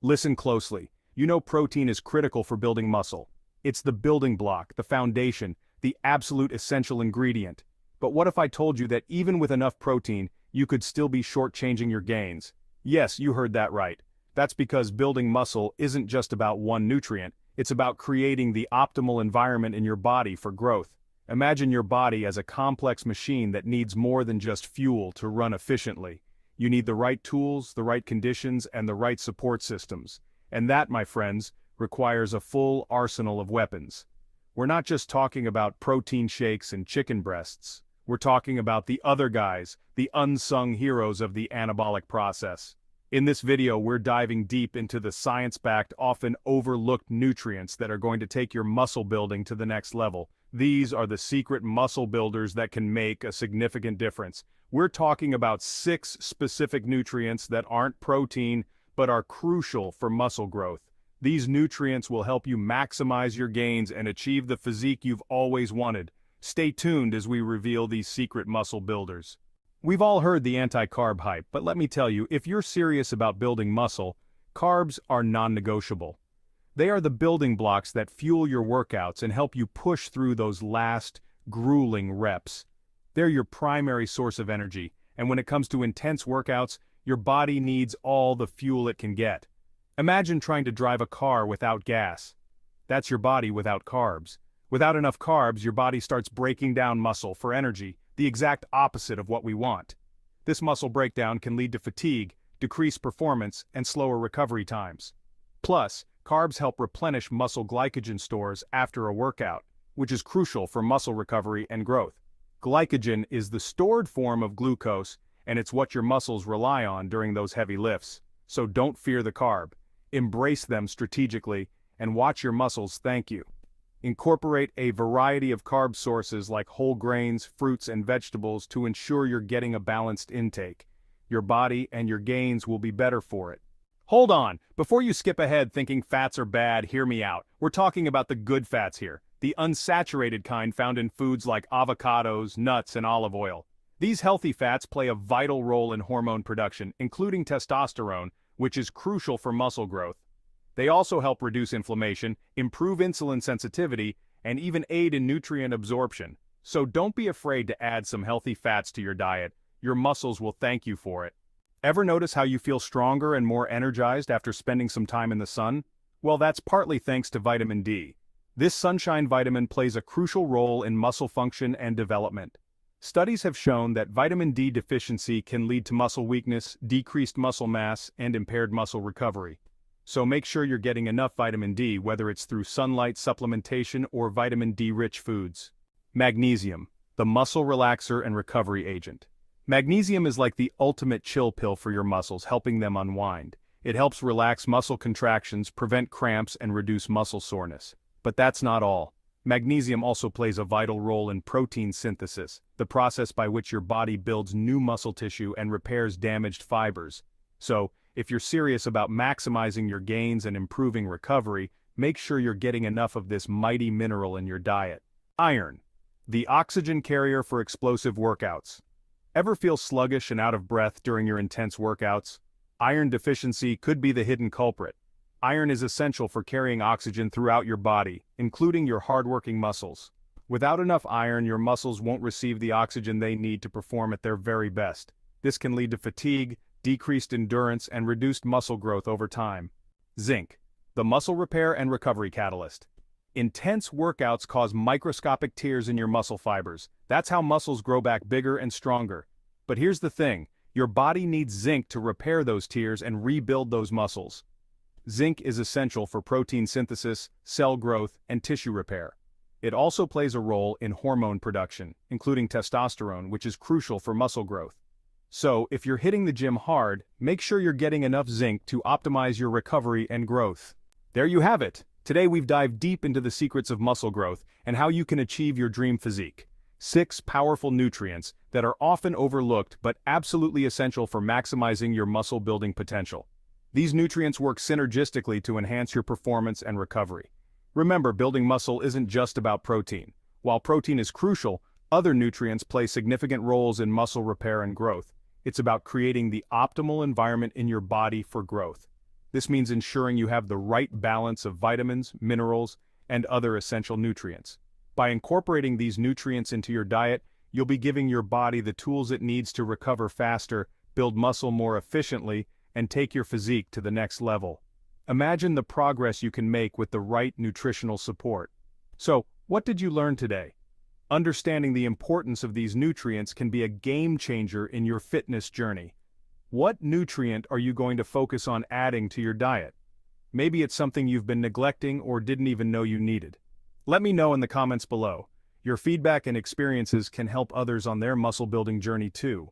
Listen closely. You know protein is critical for building muscle. It's the building block, the foundation, the absolute essential ingredient. But what if I told you that even with enough protein, you could still be shortchanging your gains? Yes, you heard that right. That's because building muscle isn't just about one nutrient, it's about creating the optimal environment in your body for growth. Imagine your body as a complex machine that needs more than just fuel to run efficiently. You need the right tools, the right conditions, and the right support systems. And that, my friends, requires a full arsenal of weapons. We're not just talking about protein shakes and chicken breasts. We're talking about the other guys, the unsung heroes of the anabolic process. In this video, we're diving deep into the science-backed, often overlooked nutrients that are going to take your muscle building to the next level. These are the secret muscle builders that can make a significant difference. We're talking about 6 specific nutrients that aren't protein, but are crucial for muscle growth. These nutrients will help you maximize your gains and achieve the physique you've always wanted. Stay tuned as we reveal these secret muscle builders. We've all heard the anti-carb hype, but let me tell you, if you're serious about building muscle, carbs are non-negotiable. They are the building blocks that fuel your workouts and help you push through those last, grueling reps. They're your primary source of energy, and when it comes to intense workouts, your body needs all the fuel it can get. Imagine trying to drive a car without gas. That's your body without carbs. Without enough carbs, your body starts breaking down muscle for energy, the exact opposite of what we want. This muscle breakdown can lead to fatigue, decreased performance, and slower recovery times. Plus, carbs help replenish muscle glycogen stores after a workout, which is crucial for muscle recovery and growth. Glycogen is the stored form of glucose, and it's what your muscles rely on during those heavy lifts. So don't fear the carb. Embrace them strategically, and watch your muscles thank you. Incorporate a variety of carb sources like whole grains, fruits, and vegetables to ensure you're getting a balanced intake. Your body and your gains will be better for it. Hold on, before you skip ahead thinking fats are bad, hear me out. We're talking about the good fats here, the unsaturated kind found in foods like avocados, nuts, and olive oil. These healthy fats play a vital role in hormone production, including testosterone, which is crucial for muscle growth. They also help reduce inflammation, improve insulin sensitivity, and even aid in nutrient absorption. So don't be afraid to add some healthy fats to your diet. Your muscles will thank you for it. Ever notice how you feel stronger and more energized after spending some time in the sun? Well, that's partly thanks to vitamin D. This sunshine vitamin plays a crucial role in muscle function and development. Studies have shown that vitamin D deficiency can lead to muscle weakness, decreased muscle mass, and impaired muscle recovery. So make sure you're getting enough vitamin D, whether it's through sunlight supplementation or vitamin D-rich foods. Magnesium, the muscle relaxer and recovery agent. Magnesium is like the ultimate chill pill for your muscles, helping them unwind. It helps relax muscle contractions, prevent cramps, and reduce muscle soreness. But that's not all. Magnesium also plays a vital role in protein synthesis, the process by which your body builds new muscle tissue and repairs damaged fibers. So, if you're serious about maximizing your gains and improving recovery, make sure you're getting enough of this mighty mineral in your diet. Iron, the oxygen carrier for explosive workouts. Ever feel sluggish and out of breath during your intense workouts? Iron deficiency could be the hidden culprit. Iron is essential for carrying oxygen throughout your body, including your hardworking muscles. Without enough iron, your muscles won't receive the oxygen they need to perform at their very best. This can lead to fatigue, decreased endurance, and reduced muscle growth over time. Zinc, the muscle repair and recovery catalyst. Intense workouts cause microscopic tears in your muscle fibers. That's how muscles grow back bigger and stronger. But here's the thing, your body needs zinc to repair those tears and rebuild those muscles. Zinc is essential for protein synthesis, cell growth, and tissue repair. It also plays a role in hormone production, including testosterone, which is crucial for muscle growth. So, if you're hitting the gym hard, make sure you're getting enough zinc to optimize your recovery and growth. There you have it. Today we've dived deep into the secrets of muscle growth and how you can achieve your dream physique. 6 powerful nutrients that are often overlooked but absolutely essential for maximizing your muscle building potential. These nutrients work synergistically to enhance your performance and recovery. Remember, building muscle isn't just about protein. While protein is crucial, other nutrients play significant roles in muscle repair and growth. It's about creating the optimal environment in your body for growth. This means ensuring you have the right balance of vitamins, minerals, and other essential nutrients. By incorporating these nutrients into your diet, you'll be giving your body the tools it needs to recover faster, build muscle more efficiently, and take your physique to the next level. Imagine the progress you can make with the right nutritional support. So, what did you learn today? Understanding the importance of these nutrients can be a game changer in your fitness journey. What nutrient are you going to focus on adding to your diet? Maybe it's something you've been neglecting or didn't even know you needed. Let me know in the comments below. Your feedback and experiences can help others on their muscle building journey too.